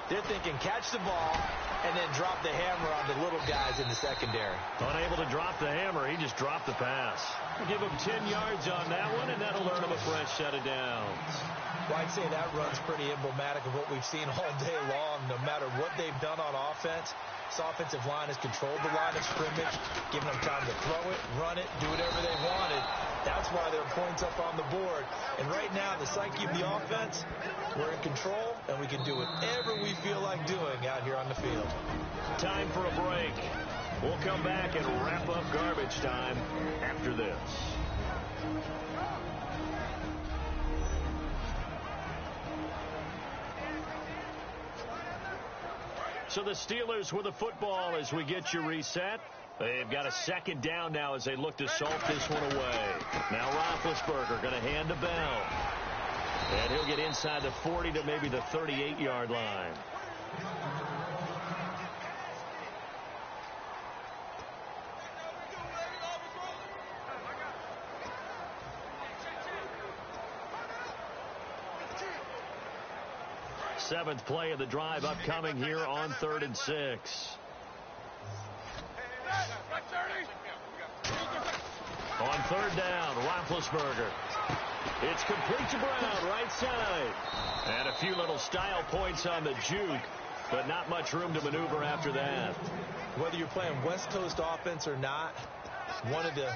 they're thinking catch the ball and then drop the hammer on the little guys in the secondary. Unable to drop the hammer, he just dropped the pass. Give him 10 yards on that one, and that'll earn him a fresh set of downs. Well, I'd say that run's pretty emblematic of what we've seen all day long. No matter what they've done on offense, this offensive line has controlled the line of scrimmage, giving them time to throw it, run it, do whatever they wanted. That's why there are points up on the board. And right now, the psyche of the offense, we're in control, and we can do whatever we feel like doing out here on the field. Time for a break. We'll come back and wrap up garbage time after this. So the Steelers with the football as we get you reset. They've got a second down now as they look to salt this one away. Now Roethlisberger going to hand to Bell. And he'll get inside the 40 to maybe the 38-yard line. Seventh play of the drive upcoming here on 3rd and 6. On 3rd down, Roethlisberger. It's complete to Brown, right side. And a few little style points on the juke, but not much room to maneuver after that. Whether you're playing West Coast offense or not, one of the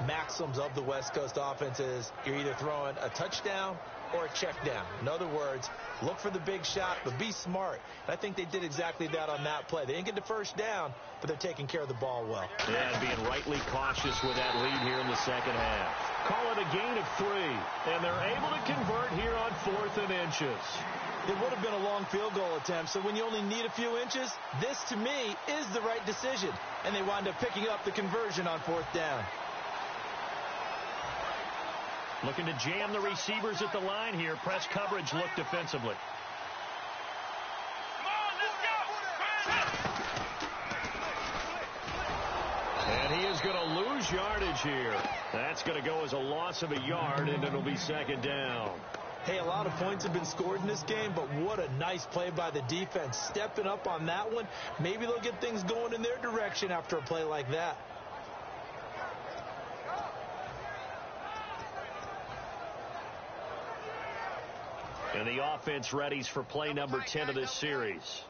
maxims of the West Coast offense is you're either throwing a touchdown or a check down. In other words, look for the big shot, but be smart. And I think they did exactly that on that play. They didn't get the first down, but they're taking care of the ball well. Yeah, and being rightly cautious with that lead here in the second half. Call it a gain of 3, and they're able to convert here on 4th and inches. It would have been a long field goal attempt, so when you only need a few inches, this, to me, is the right decision. And they wind up picking up the conversion on 4th down. Looking to jam the receivers at the line here. Press coverage look defensively. Come on, let's go. And he is going to lose yardage here. That's going to go as a loss of a yard, and it'll be 2nd down. Hey, a lot of points have been scored in this game, but what a nice play by the defense. Stepping up on that one. Maybe they'll get things going in their direction after a play like that. And the offense readies for play number 10 of this series.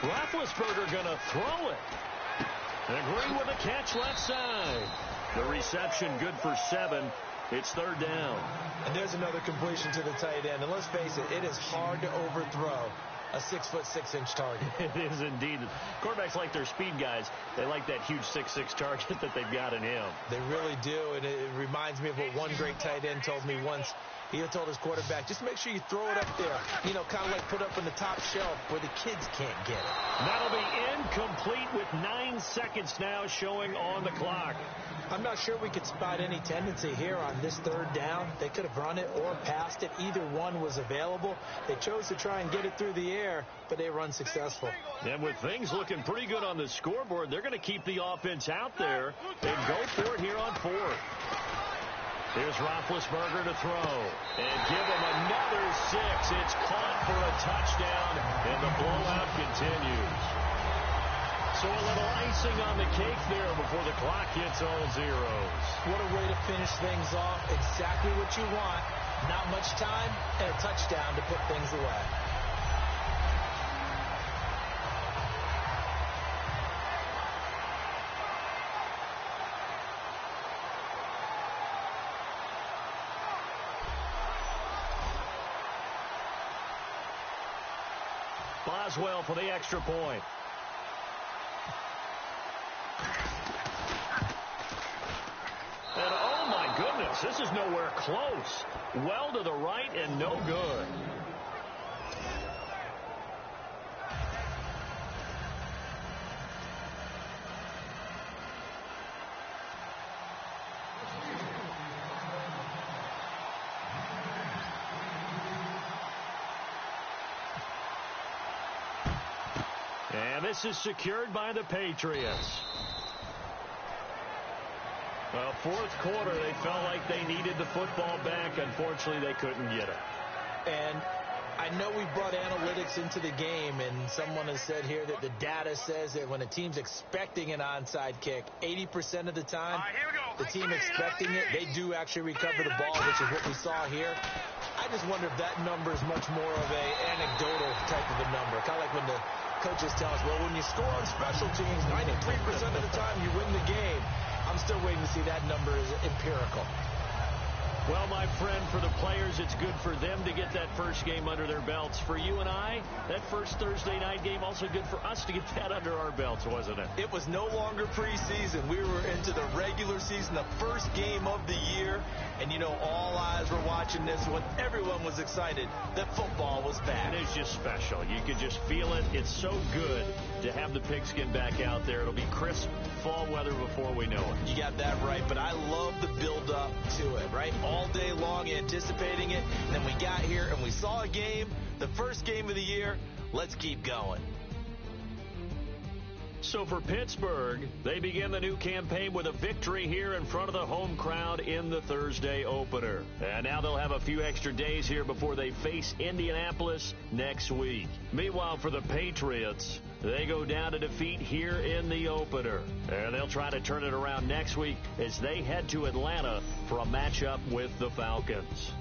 Roethlisberger going to throw it. And Green with a catch left side. The reception good for 7. It's 3rd down. And there's another completion to the tight end. And let's face it, it is hard to overthrow a 6'6" target. It is indeed. Quarterbacks like their speed guys. They like that huge 6'6" target that they've got in him. They really do, and it reminds me of what one great tight end told me once. He told his quarterback, just make sure you throw it up there, you know, kind of like put up on the top shelf where the kids can't get it. That'll be incomplete with 9 seconds now showing on the clock. I'm not sure we could spot any tendency here on this 3rd down. They could have run it or passed it. Either one was available. They chose to try and get it through the air, but they were unsuccessful. And with things looking pretty good on the scoreboard, they're going to keep the offense out there and go for it here on 4th. Here's Roethlisberger to throw. And give him another 6. It's caught for a touchdown, and the blowout continues. So a little icing on the cake there before the clock hits all zeros. What a way to finish things off. Exactly what you want. Not much time and a touchdown to put things away. Boswell for the extra point. And oh my goodness, this is nowhere close. Well to the right and no good. And this is secured by the Patriots. Well, 4th quarter, they felt like they needed the football back. Unfortunately, they couldn't get it. And I know we brought analytics into the game, and someone has said here that the data says that when a team's expecting an onside kick, 80% of the time, the team expecting it, they do actually recover the ball, which is what we saw here. I just wonder if that number is much more of a anecdotal type of a number. Kind of like when the coaches tell us, well, when you score on special teams, 93% of the time you win the game. I'm still waiting to see that number is empirical. Well, my friend, for the players, it's good for them to get that first game under their belts. For you and I, that first Thursday night game, also good for us to get that under our belts, wasn't it? It was no longer preseason. We were into the regular season, the first game of the year. And, you know, all eyes were watching this one. Everyone was excited that football was back. It is just special. You could just feel it. It's so good to have the pigskin back out there. It'll be crisp fall weather before we know it. You got that right, but I love the build-up to it, right? All day long anticipating it. And then we got here and we saw a game, the first game of the year. Let's keep going. So for Pittsburgh, they begin the new campaign with a victory here in front of the home crowd in the Thursday opener. And now they'll have a few extra days here before they face Indianapolis next week. Meanwhile, for the Patriots, they go down to defeat here in the opener. And they'll try to turn it around next week as they head to Atlanta for a matchup with the Falcons.